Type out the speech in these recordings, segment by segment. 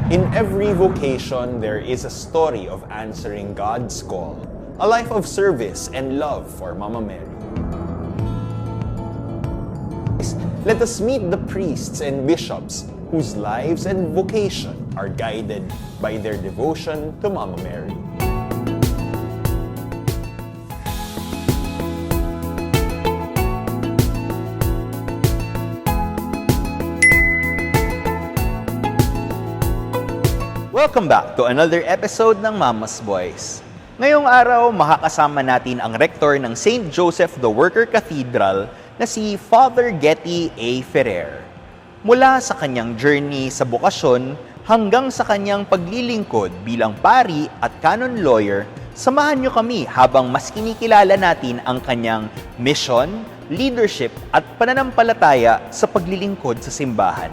In every vocation, there is a story of answering God's call, a life of service and love for Mama Mary. Let us meet the priests and bishops whose lives and vocation are guided by their devotion to Mama Mary. Welcome back to another episode ng Mama's Boys. Ngayong araw, makakasama natin ang rektor ng St. Joseph the Worker Cathedral na si Father Getty A. Ferrer. Mula sa kanyang journey sa bokasyon hanggang sa kanyang paglilingkod bilang pari at canon lawyer, samahan niyo kami habang mas kinikilala natin ang kanyang mission, leadership at pananampalataya sa paglilingkod sa simbahan.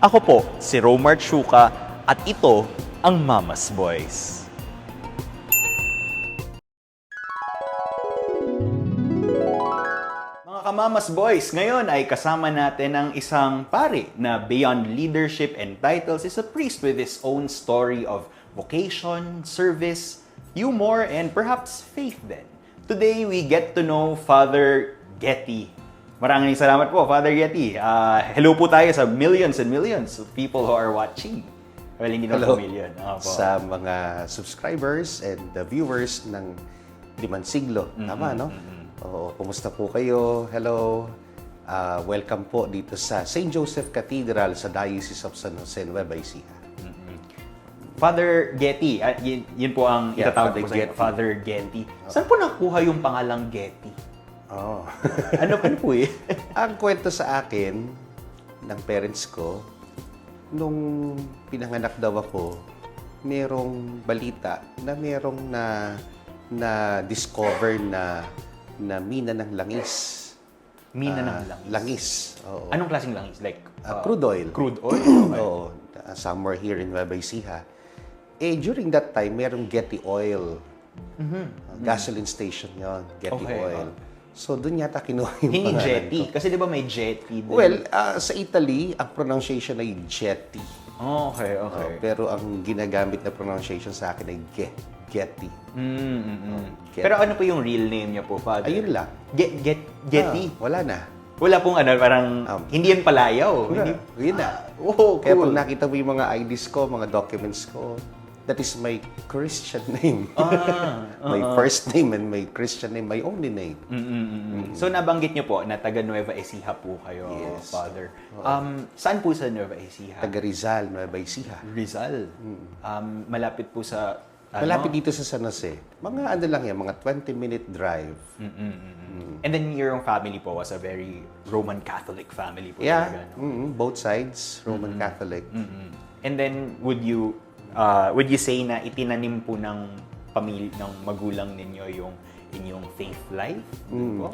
Ako po, si Romar Chuka at ito ang Mama's Boys. Mga ka-Mama's Boys, ngayon ay kasama natin ang isang pari na beyond leadership and titles is a priest with his own story of vocation, service, humor, and perhaps faith din. Today, we get to know Father Getty. Maraming salamat po, Father Getty. Hello po tayo sa millions and millions of people who are watching. Well, hindi na po million. Sa mga subscribers and the viewers ng 5 siglo. Tama, no? Oo, kumusta po kayo? Hello. Welcome po dito sa St. Joseph Cathedral sa Diocese of San Jose, Nueva Ecija. Father Getty, yun po ang itatawag Father po sa Getty. Father Getty. Saan po nakuha yung pangalang Getty? Oh. Ano po eh? Ang kwento sa akin ng parents ko, nung pinanganak daw ako, merong balita na merong na-discover na mina ng langis. Mina ng langis? Langis, oo. Anong klaseng langis? Like, Crude oil. Crude oil? Oo, somewhere here in Nueva Ecija. During that time, merong Getty Oil. Gasoline station yon, Getty Okay, Oil. So, doon yata kinuha yung Hindi pangalan Jetty. ko. Kasi di ba may Jetty din? Well, sa Italy, ang pronunciation ay Jetty. Okay. Pero ang ginagamit na pronunciation sa akin ay Getty. Getty. Pero ano po yung real name niya po, Father? Ayun lang. Getty? Wala na. Wala pong parang, hindi yan palayaw. Wala. Hindi. Yun na. Oh, cool. Kaya pag nakita mo yung mga IDs ko, mga documents ko, that is my Christian name. My first name and my Christian name, my only name. So nabanggit niyo po na taga Nueva Ecija po kayo, Yes. Father. Saan po sa Nueva Ecija? Taga Rizal, Nueva Ecija. Rizal. Malapit po sa Malapit dito sa San Jose. Mga ano lang yan, mga 20-minute drive. And then your family po was a very Roman Catholic family po. Yeah, Talaga, no? both sides, Roman Catholic. And then would you say na itinanim po ng pamilya ng magulang ninyo yung inyong faith life? Po?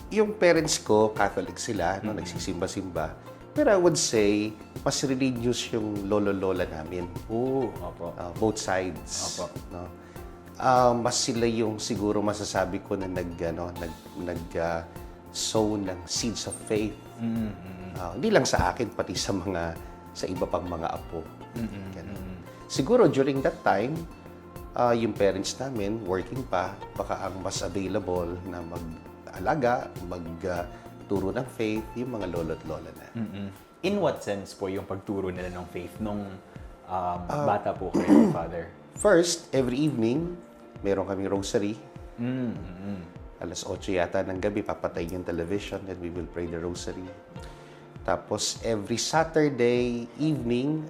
Yung parents ko, Catholic sila, no, nagsisimba-simba. Pero I would say, mas religious yung lolo-lola namin. Opo. Both sides. Opo. No? Mas sila yung siguro masasabi ko na sow ng seeds of faith. Hindi lang sa akin, pati sa iba pang mga apo. Ganun. Siguro during that time, yung parents namin, working pa, baka ang mas available na mag-alaga, magturo ng faith, yung mga lolo't lola na. In what sense po yung pagturo nila ng faith nung bata po kayo, Father? First, every evening, meron kaming rosary. Alas 8 yata ng gabi, papatay yung television and we will pray the rosary. Tapos, every Saturday evening,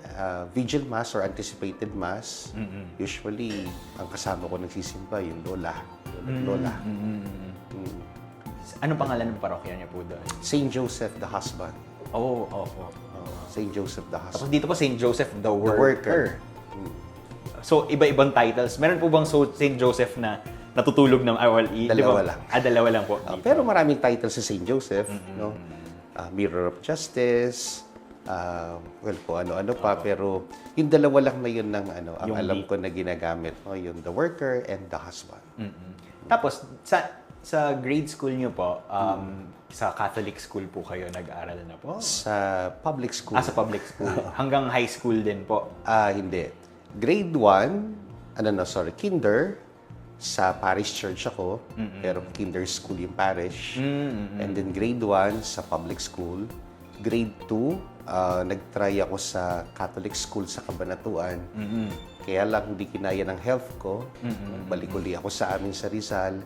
vigil mass or anticipated mass. Usually, ang kasama ko nagsisimba, yung lola. Anong pangalan ng parokya niya po doon? St. Joseph the Husband. Opo. St. Joseph the Tapos Husband. dito po St. Joseph the The Worker. Worker. So, iba-ibang titles. Meron po bang St. Joseph na natutulog na... Dalawa lang. Dalawa lang po. Pero maraming titles sa St. Joseph. No? Mirror of Justice. Well, kung ano-ano pa. Pero yung dalawa lang na yun ang Yung alam ko na ginagamit. No? Yung The Worker and The Husband. Tapos, sa grade school niyo po, sa Catholic school po kayo nag-aral na po? Sa public school. Sa public school. Hanggang high school din po? Hindi. Grade 1, kinder, sa parish church ako, pero kinder school yung parish. And then grade 1 sa public school. Grade 2, nag-try ako sa Catholic school sa Cabanatuan. Kaya lang hindi kinaya ng health ko. Balik uli ako sa amin sa Rizal.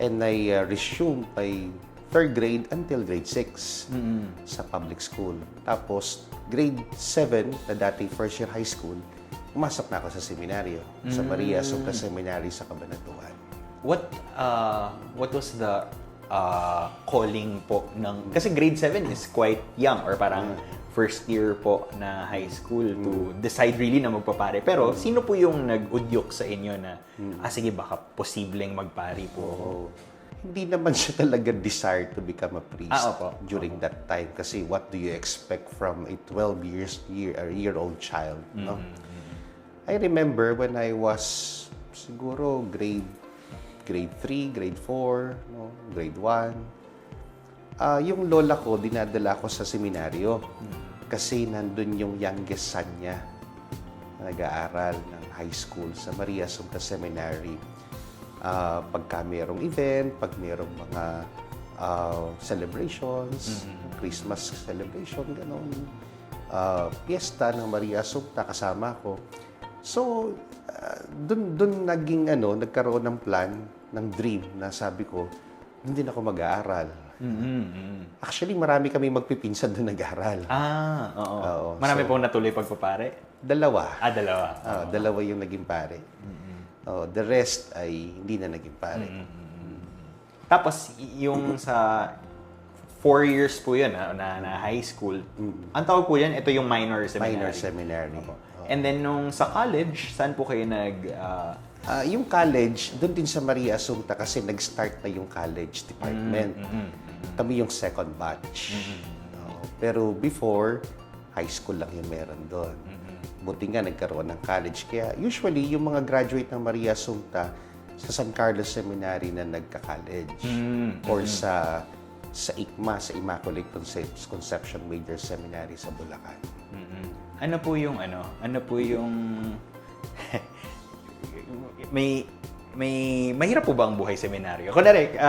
And I resumed by 3rd grade until grade 6 sa public school. Tapos, grade 7, na dati first year high school, pumasok na ako sa seminaryo, sa Maria Assumpta Seminary sa Cabanatuan. What was the calling po ng... Kasi grade 7 is quite young or parang first year po na high school to decide really na magpapare. Pero sino po yung nag-udyok sa inyo na, sige, baka posibleng magpari po? Hindi naman siya talaga desire to become a priest Opo. during that time. Kasi what do you expect from a 12-year-old child? No? I remember when I was siguro grade 3, grade 4, no? Grade 1. Yung lola ko, dinadala ko sa seminaryo. Kasi nandun yung youngest son niya na nag-aaral ng high school sa Maria Assumpta Seminary. Pagka mayroong event, pag mayroong mga celebrations, Christmas celebration, gano'n. Piyesta ng Maria Assumpta, kasama ko. So, dun nagkaroon ng plan, ng dream na sabi ko, hindi na ako mag-aaral. Actually, marami kami magpipinsan doon nag-aaral. Oo. Marami pong natuloy pagpapare? Dalawa. Dalawa. Dalawa yung naging pare. The rest ay hindi na naging pare. Tapos, yung sa 4 years po yun na high school, ang tawag po yan, ito yung minor seminary. Minor seminary. And then, nung sa college, saan po kayo yung college, doon din sa Maria Assumpta kasi nag-start na yung college department. Kami yung second batch. Pero before, high school lang yung meron doon. Buti nga nagkaroon ng college. Kaya usually, yung mga graduate ng Maria Assumpta sa San Carlos Seminary na nagka-college or sa ICMA, sa Immaculate Conception Major Seminary sa Bulacan. Ano po yung mahirap po ba ang buhay seminaryo? Kunwari,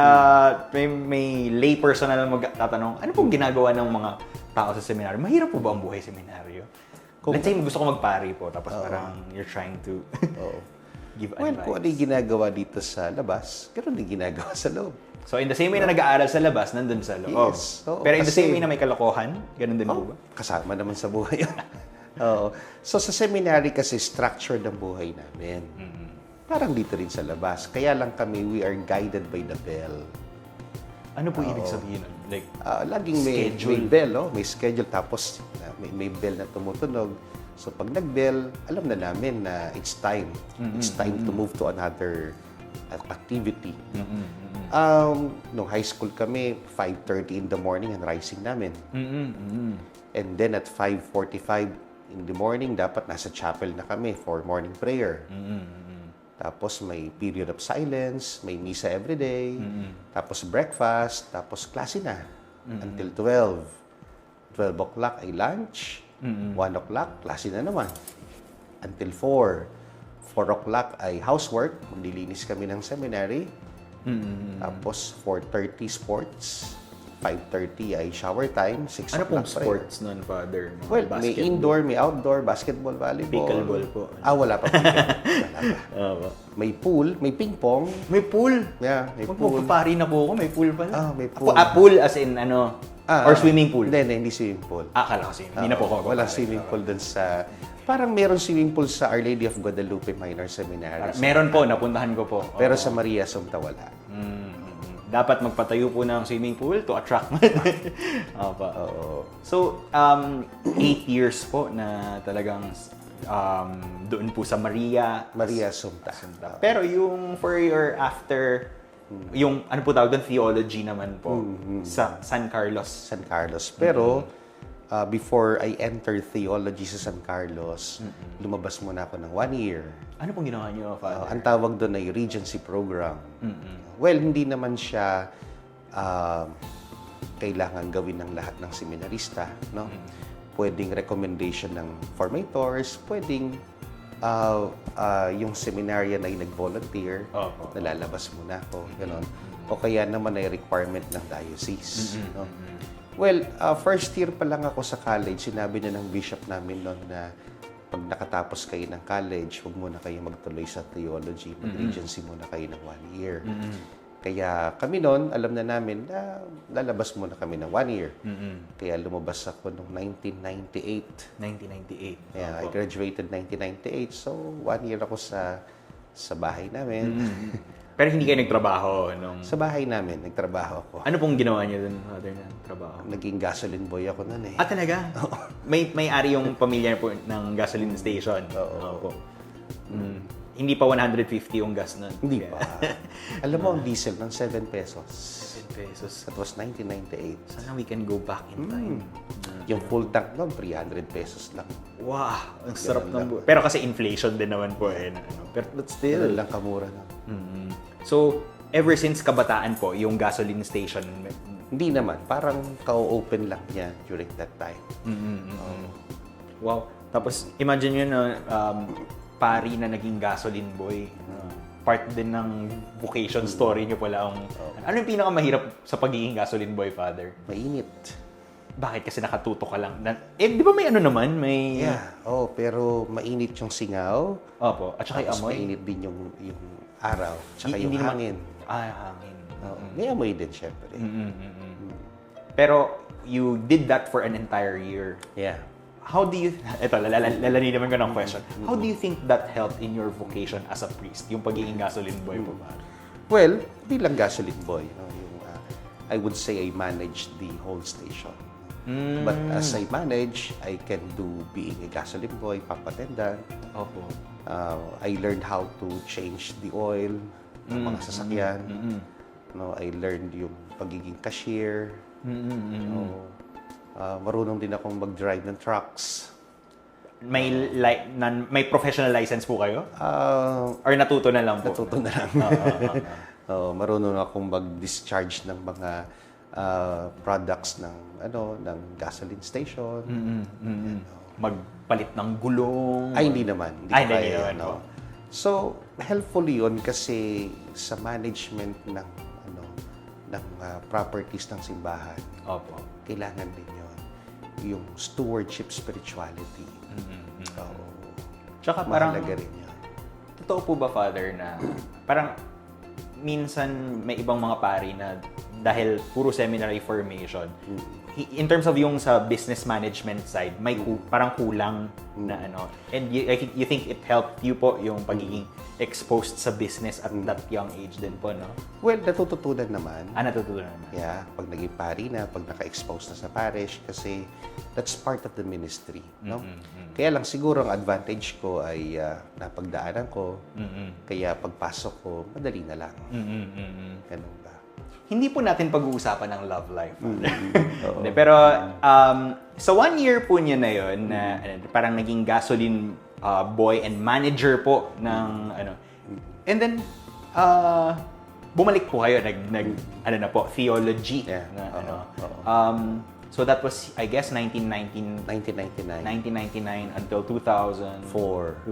may lay person na lang magtatanong, ano pong ginagawa ng mga tao sa seminaryo? Mahirap po ba ang buhay seminaryo? Let's say, gusto ko magpari po, tapos parang you're trying to give advice. Kung ano yung ginagawa dito sa labas, ganoon din ginagawa sa loob. So, in the same way na nag-aaral sa labas, nandun sa loob. Yes. Oo, pero in the kasi- same way na may kalokohan, ganun din po ba? Kasama naman sa buhay yun. Oo. So sa seminary kasi structured ang buhay namin. Parang dito rin sa labas. Kaya lang kami, we are guided by the bell. Ano po ibig sabihin nun? Like, Laging may bell, may schedule. Tapos may bell na tumutunog. So pag nag-bell, alam na namin na it's time. It's time to move to another activity. Nung high school kami, 5:30 in the morning ang rising namin. And then at 5:45 in the morning, dapat nasa chapel na kami for morning prayer. Tapos may period of silence, may misa every day, tapos breakfast, tapos klase na until 12. 12 o'clock ay lunch, 1 o'clock, klase na naman. Until 4. 4 o'clock ay housework, maglilinis kami ng seminary. Tapos 4:30 sports, 5:30 ay shower time, 6 ano pong o'clock prayer. sports nun, Father? Mga Well, may basketball? indoor, may outdoor, basketball, volleyball. Pickleball po. Wala pa pickleball. Wala pa. May pool, may ping pong. May pool? Yeah, may pool. Magpapari na po ako, may pool pala. May pool. Pool as in ano? Or swimming pool? Hindi swimming pool. Akala ko swimming. Hindi na po ako. Walang swimming pool dun sa... Parang meron swimming pool sa Our Lady of Guadalupe Minor Seminary. Meron po, napuntahan ko po. Pero sa Maria Assumpta wala. Dapat magpatayo po ng swimming pool to attract mo. So, 8 years po na talagang doon po sa Maria Assumpta. Pero yung for your after, yung ano po tawag doon, theology naman po sa San Carlos. San Carlos. Pero before I entered theology sa San Carlos, lumabas muna ako ng 1 year. Ano pong ginawa niyo, Father? Ang tawag doon ay Regency Program. Well, hindi naman siya kailangan gawin ng lahat ng seminarista, no? Pwedeng recommendation ng formators, pwedeng yung seminaryan ay nag-volunteer, nalalabas muna ako, gano'n. O kaya naman ay requirement ng diocese, no? Well, first year pa lang ako sa college, sinabi na ng bishop namin noon na pag nakatapos kayo ng college, huwag muna kayo magtuloy sa theology, mag-regency muna kayo ng 1 year. Kaya kami noon, alam na namin na lalabas muna kami ng 1 year. Kaya lumabas ako noong 1998. 1998. Yeah, I graduated 1998. So, 1 year ako sa bahay namin. Pero hindi kayo nagtrabaho nung... Sa bahay namin, nagtrabaho ako. Ano pong ginawa niyo dun, Father, na trabaho? Naging gasoline boy ako noon eh. Ah, talaga? May-ari yung pamilya po ng gasoline station. Oo. Hindi pa 150 yung gas nun. Hindi pa. Alam mo, ang diesel ng 7 pesos. 7 pesos. That was 1998. Sana we can go back in time. Yung full tank noon, 300 pesos lang. Wow! Ang sarap Ganun ng lang. buhay. Pero kasi inflation din naman po eh. Pero but still. Ganun lang kamura na. So, ever since kabataan po, yung gasoline station... Hindi naman. Parang ka-open lang niya during that time. Wow. Tapos, imagine nyo na pari na naging gasoline boy. Part din ng vocation story nyo pala. Ano yung pinakamahirap sa pagiging gasoline boy, Father? Mainit. Bakit? Kasi nakatuto ka lang. Di ba may ano naman? May... Yeah. Pero mainit yung singaw. Opo. At saka yung Tapos amoy. mainit din yung araw. Tsaka Hindi yung naman- hangin. Hangin. May amoy din, syempre. Pero, you did that for an entire year. Yeah. How do you... Ito, lalani naman ko ng question. How do you think that helped in your vocation as a priest? Yung pagiging gasoline boy po ba? Well, bilang gasoline boy, no, I would say I managed the whole station. But as I manage, I can do being a gasoline boy, papatendan. Opo. I learned how to change the oil ng mga sasakyan. No, I learned yung pagiging cashier. No, marunong din akong mag-drive ng trucks. May professional license po kayo? Or natuto na lang po? Natuto na lang. Marunong akong mag-discharge ng mga products ng gasoline station. Magpalit ng gulong? Ay, hindi naman. Hindi Ay, ko hindi kaya, naman po. So, helpful yun kasi sa management ng properties ng simbahan, Opo. kailangan din yun. Yung stewardship spirituality. Tsaka parang, Mahalaga rin yun. totoo po ba, Father, na parang minsan may ibang mga pari na dahil puro seminary formation, in terms of yung sa business management side, may parang kulang na ano. And you think it helped you po yung pagiging exposed sa business at that young age din po, no? Well, natututunan naman. Natutunan naman. Yeah, pag naging pari na, pag naka-expose na sa parish, kasi that's part of the ministry, no? Kaya lang siguro ang advantage ko ay napagdaanan ko, kaya pagpasok ko, madali na lang. Ganun ba? Hindi po natin pag-uusapan ng love life. Hindi, pero sa 1 year po niya na yun, na parang naging gasoline boy and manager po ng ano. And then, bumalik po kayo, ano na po, theology. Yeah. Na, ano. So that was, I guess, 1999 until 2004.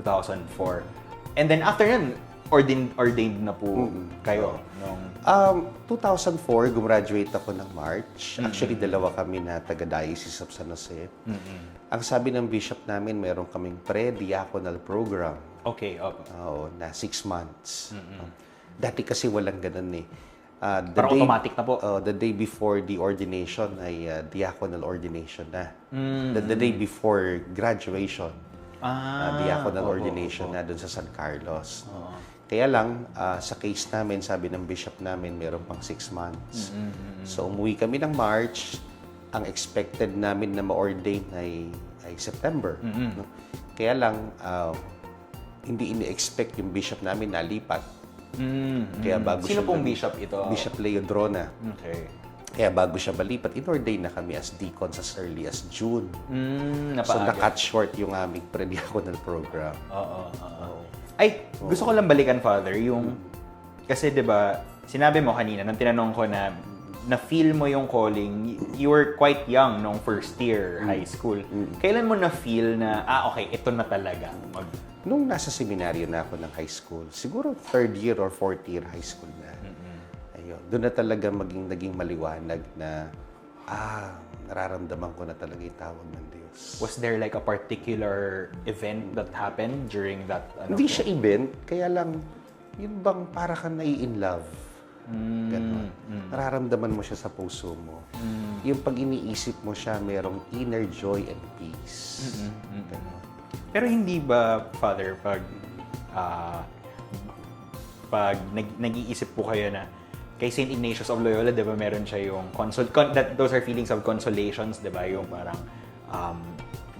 2004. And then after yun, ordained na po kayo. Nung 2004, gumraduate ako ng March. Actually, dalawa kami na taga-Diocese of San Jose. Ang sabi ng bishop namin, meron kaming pre-diaconal program. okay, Na 6 months. Dati kasi walang ganun eh. Parang automatic na po. The day before the ordination ay diaconal ordination na. The day before graduation, diaconal ordination na dun sa San Carlos. Kaya lang, sa case namin, sabi ng bishop namin, meron pang 6 months. So, umuwi kami ng March. Ang expected namin na ma-ordain ay September. No? Kaya lang, hindi ini-expect yung bishop namin na lipat. Kaya bago Sino siya pong bishop ito? Bishop Leodrona. Okay. Kaya bago siya malipat, in-ordain na kami as deacons as early as June. So, na-cut short yung aming pre-diaconal program. Ay, gusto ko lang balikan, Father, yung... Kasi, di ba, sinabi mo kanina, nung tinanong ko na na-feel mo yung calling, you were quite young nung first year high school. Kailan mo na-feel na, okay, ito na talaga? Nung nasa seminaryo na ako ng high school, siguro third year or fourth year high school na. Ayun, doon na talaga naging maliwanag na, nararamdaman ko na talaga yung tawag ng Diyos. Was there like a particular event that happened during that? Hindi siya event, kaya lang, yun bang para ka in love. Ganon. Nararamdaman mo siya sa puso mo. Yung pag iniisip mo siya, merong inner joy and peace. Ganon. Pero hindi ba, Father, pag nag-iisip po kayo na kay St. Ignatius of Loyola, di ba, meron siya yung those are feelings of consolations, di ba, yung parang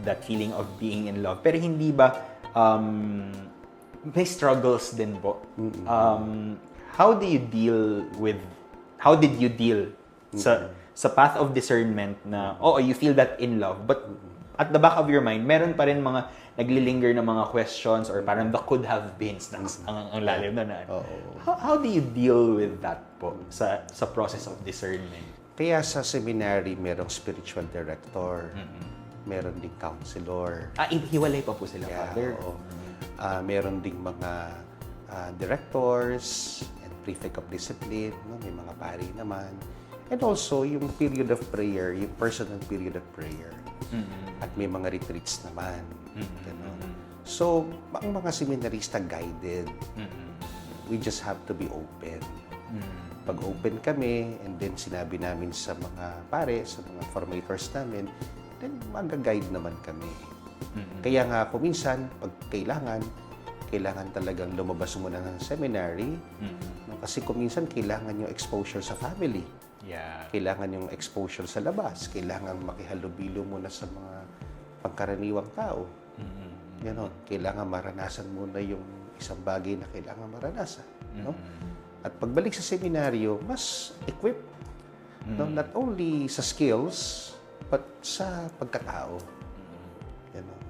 that feeling of being in love. Pero hindi ba may struggles din po? How did you deal sa path of discernment na, you feel that in love, but at the back of your mind, meron pa rin mga naglilinger na mga questions or parang the could have beens ang lalim na. How do you deal with that po sa process of discernment? Kaya sa seminary, merong spiritual director, meron ding counselor. Hiwalay pa po sila, Father. Meron ding mga directors and prefect of discipline, no? May mga pari naman. And also, yung period of prayer, yung personal period of prayer. At may mga retreats naman. Ganon. So, ang mga seminarista guided. We just have to be open. Pag open kami, and then sinabi namin sa mga pare, sa mga formators namin, then mag-guide naman kami. Kaya nga ako minsan, pag kailangan talagang lumabas muna ng seminary. No? Kasi kung minsan, kailangan yung exposure sa family. Yeah. Kailangan yung exposure sa labas. Kailangan makihalubilo muna sa mga pangkaraniwang tao. Ganon. Kailangan maranasan muna yung isang bagay na kailangan maranasan. No? At pagbalik sa seminaryo, mas equipped. No? Not only sa skills, but sa pagkatao. Ganon.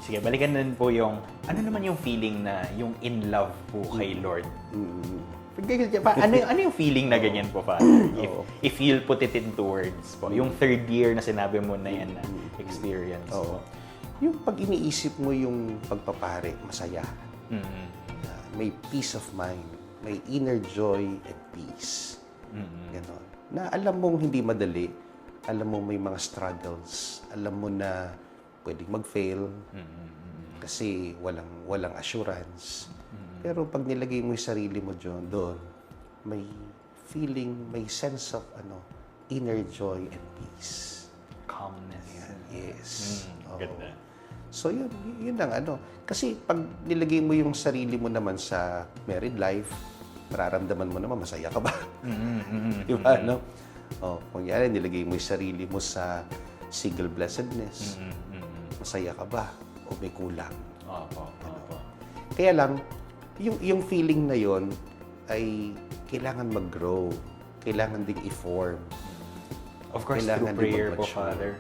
Sige, balikan din po yung, ano naman yung feeling na yung in love po kay Lord? Ano yung feeling na ganyan po, Father? If you'll put it into words po. Yung third year na sinabi mo na yan na experience. Yung pag iniisip mo yung pagpapare, masaya. May peace of mind. May inner joy and peace. Ganon. Na alam mong hindi madali. Alam mo may mga struggles. Alam mo na pwedeng mag-fail. Kasi walang assurance. Pero pag nilagay mo yung sarili mo doon, may feeling, may sense of inner joy and peace. Calmness. Yes. Ganda. So yun ang Kasi pag nilagay mo yung sarili mo naman sa married life, mararamdaman mo naman, masaya ka ba? Diba, no? Kung yan, nilagay mo yung sarili mo sa single blessedness, masaya ka ba? O may kulang? Kaya lang, yung feeling na yon ay kailangan mag-grow. Kailangan ding i-form. Of course, Kailangan through prayer din po, mag-mature. Father.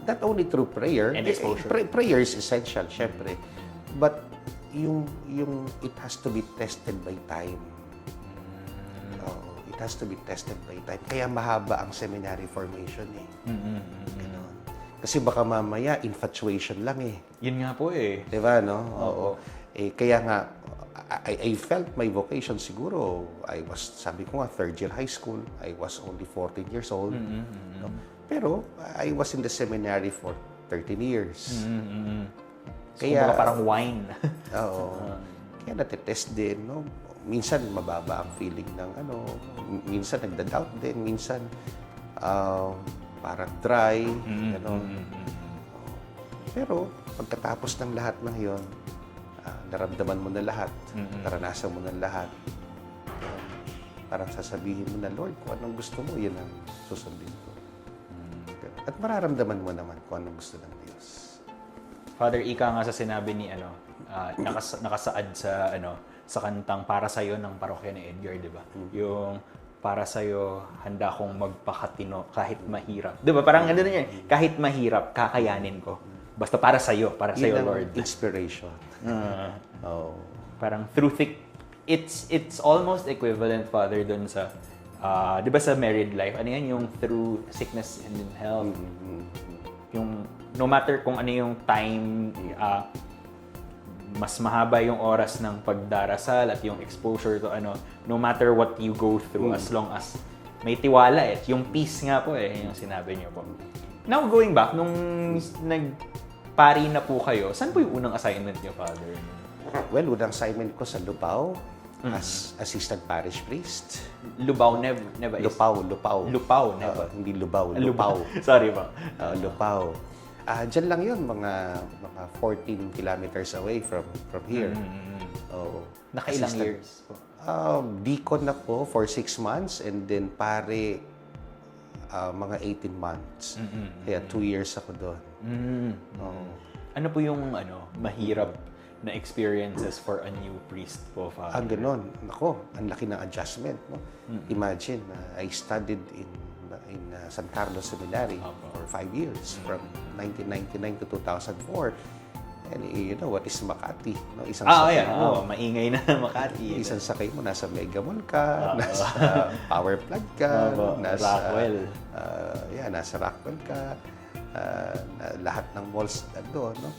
Not only through prayer. And exposure. Prayer is essential, syempre. But yung it has to be tested by time. It has to be tested by time. Kaya mahaba ang seminary formation Ganon. Kasi baka mamaya, infatuation lang Yun nga po Diba, no? Oo. Kaya nga, I felt my vocation siguro. Sabi ko nga, third year high school. I was only 14 years old. No? Pero, I was in the seminary for 13 years. Kaya parang wine. Kaya natetest din, no? Minsan, mababa ang feeling ng minsan nagda-doubt din, minsan parang dry, Pero, pagkatapos ng lahat ng yon, naramdaman mo na lahat, naranasan mo na lahat. Parang sasabihin mo na, Lord, kung anong gusto mo, yun ang susundin ko. At mararamdaman mo naman kung anong gusto ng Diyos. Father, ika nga sa sinabi ni nakasaad sa sa kantang Para Sa'yo ng parokya ni Edgar, di ba? Yung para sa'yo, handa kong magpakatino kahit mahirap. Di ba? Parang gano'n yan. Kahit mahirap, kakayanin ko. Basta para sa'yo, Lord. Inspiration. Parang through thick, it's almost equivalent, Father, dun sa Di ba sa married life, ano yan yung through sickness and in health? Yung no matter kung ano yung time, mas mahaba yung oras ng pagdarasal at yung exposure to no matter what you go through, as long as may tiwala yung peace nga po yung sinabi niyo po. Now, going back, nung nagpari na po kayo, saan po yung unang assignment niyo, Father? Well, unang assignment ko sa Lupao as assistant parish priest. Lubao, never is... Lupao. Lupao, never. Hindi Lubao, Lupao. Sorry po. Lupao. Diyan lang yun, mga 14 kilometers away from here. Nakailang years po? Deacon ako for 6 months and then pare mga 18 months. Kaya 2 years ako doon. Ano po yung mahirap na experiences for a new priest po, Father? Ganon. Nako, ang laki ng adjustment. No? Imagine, I studied in San Carlos Seminary for 5 years, from 1999 to 2004. And you know what is Makati? No? Isang sakay mo, maingay na Makati. Isang sakay mo, nasa Mega Mall ka, nasa Power Plant ka, nasa Rockwell. Nasa Rockwell ka, lahat ng malls doon, no?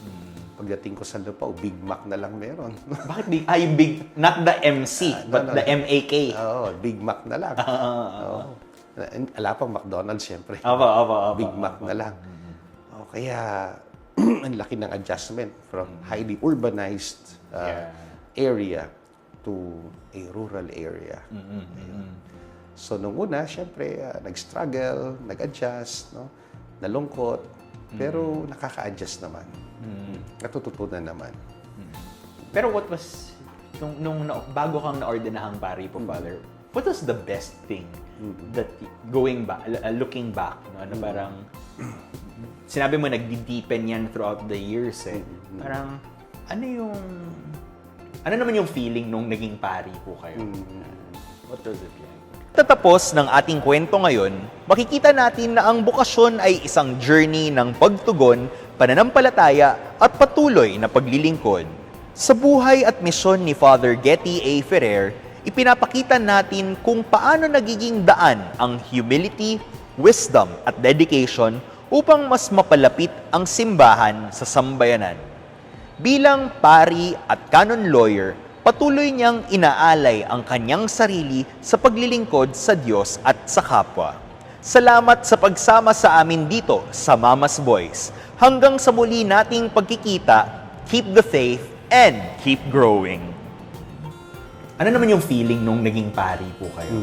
Pagdating ko sa Lupao, Big Mac na lang meron. Bakit big? Yung big, not the MC, but the MAK. Big Mac na lang. Ala pang McDonald's, syempre. Big Mac na lang. Kaya, ang laki ng adjustment from highly urbanized area to a rural area. So, nung una, syempre, nag-struggle, nag-adjust, no? Nalungkot, pero nakaka-adjust naman. Natututunan naman. Pero what was, bago kang na-ordinahang pari po, Father, what was the best thing that going back, looking back, parang, sinabi mo nagdi-deepen yan throughout the years Parang, ano naman yung feeling nung naging pari po kayo? What was it like? Tatapos ng ating kwento ngayon, makikita natin na ang bukasyon ay isang journey ng pagtugon, pananampalataya at patuloy na paglilingkod. Sa buhay at misyon ni Father Getty A. Ferrer, ipinapakita natin kung paano nagiging daan ang humility, wisdom at dedication upang mas mapalapit ang simbahan sa sambayanan. Bilang pari at canon lawyer, patuloy niyang inaalay ang kanyang sarili sa paglilingkod sa Diyos at sa kapwa. Salamat sa pagsama sa amin dito sa Mama's Boys. Hanggang sa muli nating pagkikita, keep the faith and keep growing. Ano naman yung feeling nung naging pari po kayo?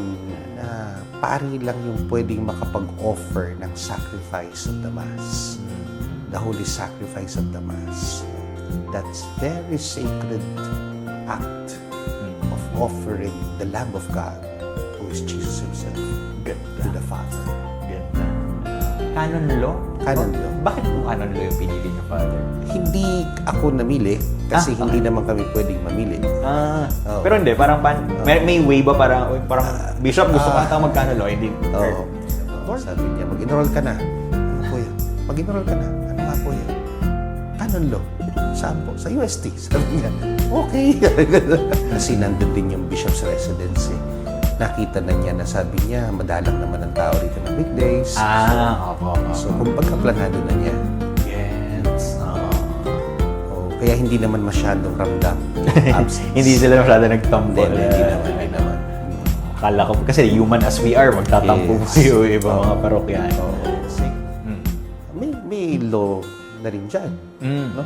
Na pari lang yung pwedeng makapag-offer ng sacrifice of the Mass. The Holy Sacrifice of the Mass. That's very sacred act of offering the Lamb of God, who is Jesus Himself, to the Father. Ganda. Canon law? Canon law. Bakit po canon law yung pinili niyo, Father? Hindi ako namili kasi hindi naman kami pwedeng mamili. Pero hindi, parang may way ba parang Bishop, gusto ko ata mag-canon law, hindi? Sabi niya, mag-enroll ka na. Ano po yan? Mag-enroll ka na. Ano nga po yan? Canon law. Saan po? Sa UST. Sabi niya, okay. Kasi nandun din yung Bishop's Residency. Nakita na niya na sabi niya, madalang naman ang tao dito ng weekdays. Opo. So, kumbaga, planado na niya. Yes. Kaya hindi naman masyadong ramdam. Hindi sila masyado nagtampo. Hindi naman. Akala ko, kasi human as we are, magtatampo kayo ibang mga parokyan. May law na rin dyan. No?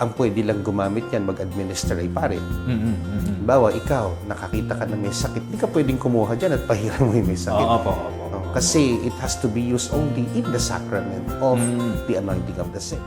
Ang pwede lang gumamit yan, mag-administer ay pare. Bawa, ikaw, nakakita ka na may sakit, di ka pwedeng kumuha dyan at pahiram mo yung may sakit. Opo. Kasi it has to be used only in the sacrament of the anointing of the sick.